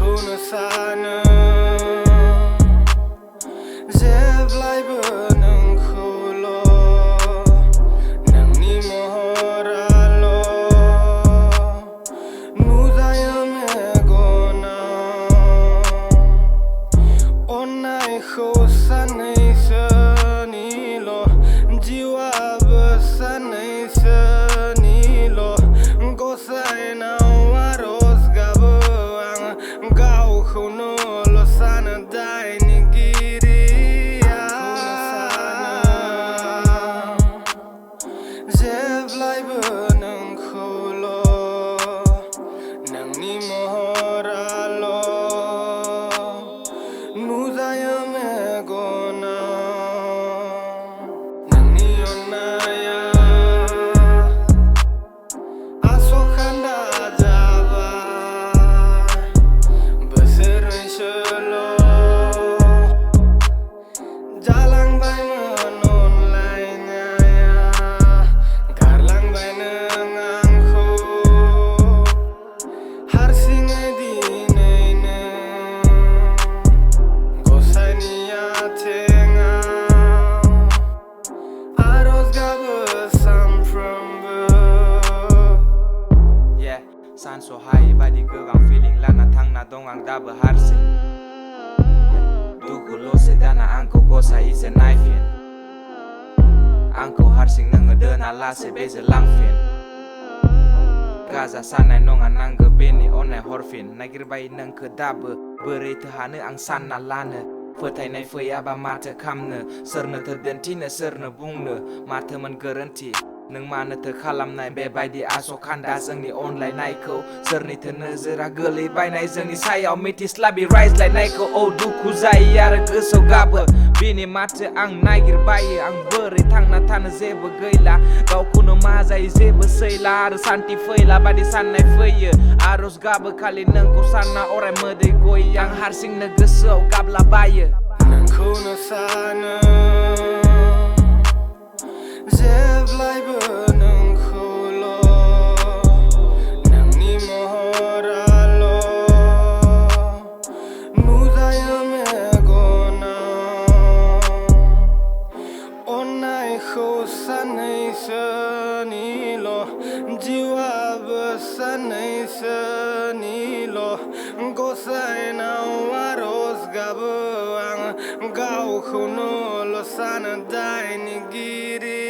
नोंखौनो सानो जेब्लायबो नोंखौल' नोंनि महराल' नुजायो मेगनाव अन्नायखौ सानैसोनिल' जिउआबो सानैसोनिल' गसाइनाव आरज गाबो आं गावखौनोल' सानो दायनिगिरिया जेब्लायबो नोंखौल' नोंनि महराल' नुजायो मेगनाव नोंनि अन्नाया आस'खान्दा जाबाय बोसोरनैसोल' जालांबायमोन अनलायनाया गारलांबाय नों आंखौ हारसिङै दिनैनो गसाइनि आथिङाव आरज गाबो सानफ्रोमबो सानस'हायै बायदि गोबां फिलिं लाना थांना दं आं दाबो हारसिं दुखुल'सै दाना आंखौ गसाइसो नायफिन आंखौ हारसिं नोङो दोना लासै बेजों लांफिन गाजा साननाय नङा नांगौ बेनि अननाय हरफिन नागिरबाय नोंखौ दाबो बोरैथो हानो आं सानना लानो फोथायनाय फैयाबा माथो खामनो सोरनोथो दिन्थिनो सोरनो बुंनो माथोमोन गोरोन्थि नों मानोथो खालामनाय बेबायदि आस'खान्दा जोंनि अनलायनायखौ सोरनिथो नोजोरा गोलैबायनाय जोंनि सायाव मिथिस्लाबि रायज्लायनायखौ औ दुखु जायो आरो गोसोआव गाबो बेनि माथो आं नागिरबायो आं बोरै थांना थानो जेबो गैला गावखौनो मा जायो जेबो सैला आरो सान्थि फैला बादि साननाय फैयो आरज गाबो खालि नोंखौ सानना अराय मोदै गयो आं हारसिंनो गोसोआव गाबलाबायो नोंखौनो सानो जेब्लायबो नोंखौल' नोंनि महराल' नुजायो मेगनाव अन्नायखौ सानैसोनिल' जिउआबो सानैसोनिल' गसाइनाव आरज गाबो आं गावखौनोल' सानो दायनिगिरि